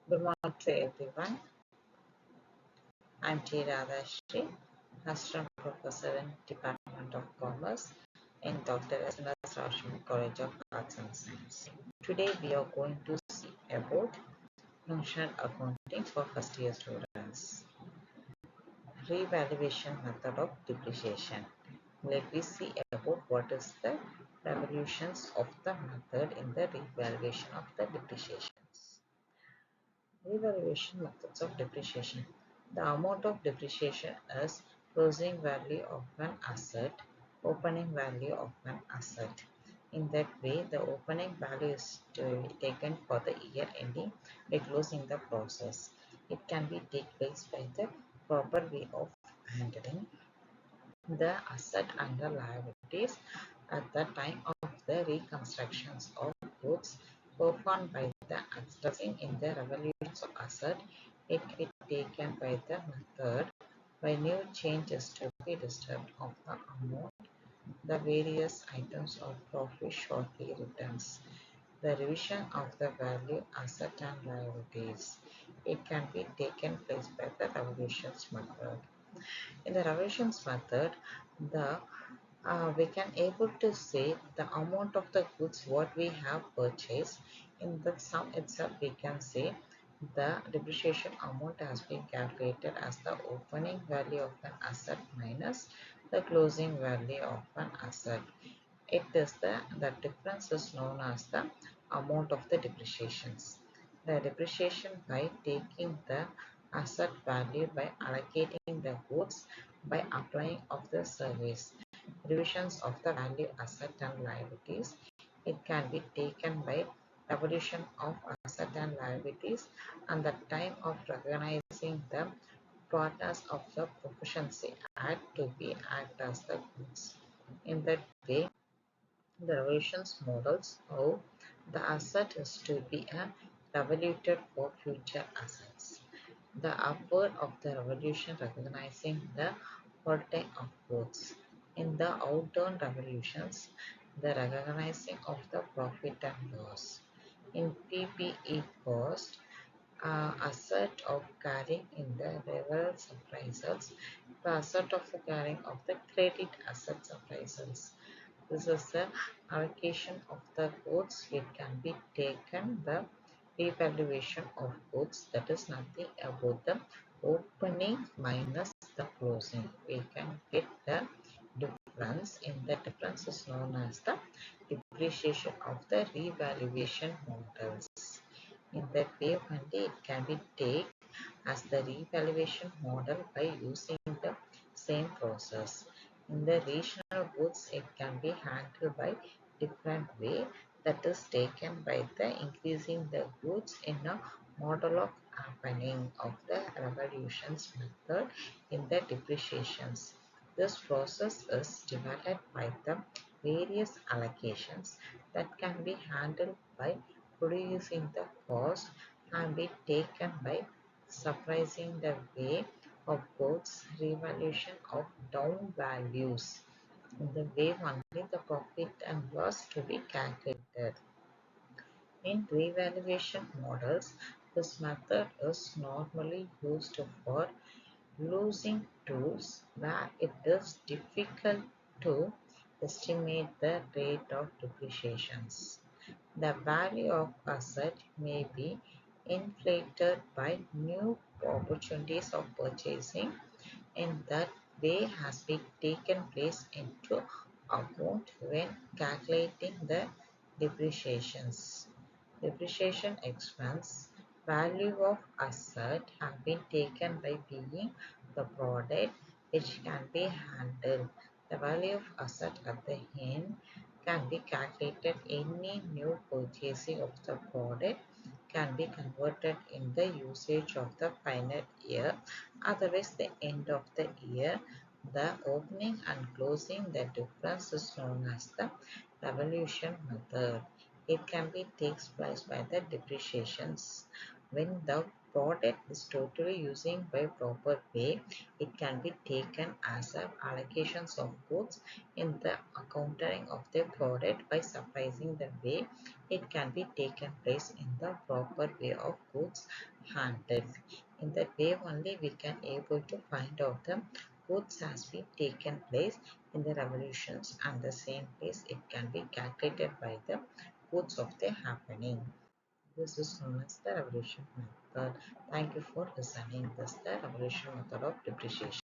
Good morning to everyone. I'm Dr.D.Radhasri, Assistant Professor in Department of Commerce in Dr. SNS College of Arts and Science. Today we are going to see about functional accounting for first year students. Revaluation method of depreciation. Let me see about what is the revolutions of the method in the revaluation of the depreciations. Revaluation methods of depreciation. The amount of depreciation is closing value of an asset, opening value of an asset. In that way, the opening value is taken for the year ending by closing the process. It can be taken place by the proper way of handling the asset and the liabilities at the time of the reconstructions of goods performed by the assessing in the revaluations of asset. It can be taken by the method by new changes to be disturbed of the amount, the various items of profit shortly returns. The revision of the value, asset and liabilities. It can be taken place by the revaluations method. In the revisions method, the we can able to say the amount of the goods what we have purchased. In the sum itself, we can say the depreciation amount has been calculated as the opening value of an asset minus the closing value of an asset. It is the difference is known as the amount of the depreciations. The depreciation by taking the asset value by allocating the goods by applying of the service. Revisions of the value asset and liabilities. It can be taken by evolution of asset and liabilities and the time of recognizing the partners of the proficiency act to be act as the goods. In that way, the revaluations models how the asset is to be evaluated for future assets. The upward of the revolution recognizing the quality of goods. In the outturn revolutions, the recognizing of the profit and loss. In PPE cost, asset of carrying in the reverse appraisals, the asset of the carrying of the credit assets appraisals. This is the allocation of the goods. It can be taken the revaluation of goods, that is nothing about the opening minus the closing. We can get the difference. In the difference is known as the depreciation of the revaluation models. In that way only it can be taken as the revaluation model by using the same process. In the regional goods, it can be handled by different way, that is taken by the increasing the goods in a model of happening of the revaluations method in the depreciations. This process is developed by the various allocations that can be handled by producing the cost and be taken by surprising the way of goods revaluation of down values. In the way only the profit and loss to be calculated. In revaluation models, this method is normally used for losing tools where it is difficult to estimate the rate of depreciations. The value of asset may be inflated by new opportunities of purchasing. In that way has been taken place into account when calculating the depreciations. Depreciation expense value of asset have been taken by being the product which can be handled. The value of asset at the end can be calculated. Any new purchasing of the product can be converted in the usage of the final year. Otherwise, the end of the year, the opening and closing, the difference is known as the revaluation method. It can be takes place by the depreciations when the product is totally using by proper way, it can be taken as a allocations of goods in the accounting of the product by sufficing the way it can be taken place in the proper way of goods handled. In that way only we can able to find out the goods has been taken place in the revolutions and the same place it can be calculated by the goods of the happening. This is known as the revolution method. Thank you for listening. This is the revolution method of depreciation.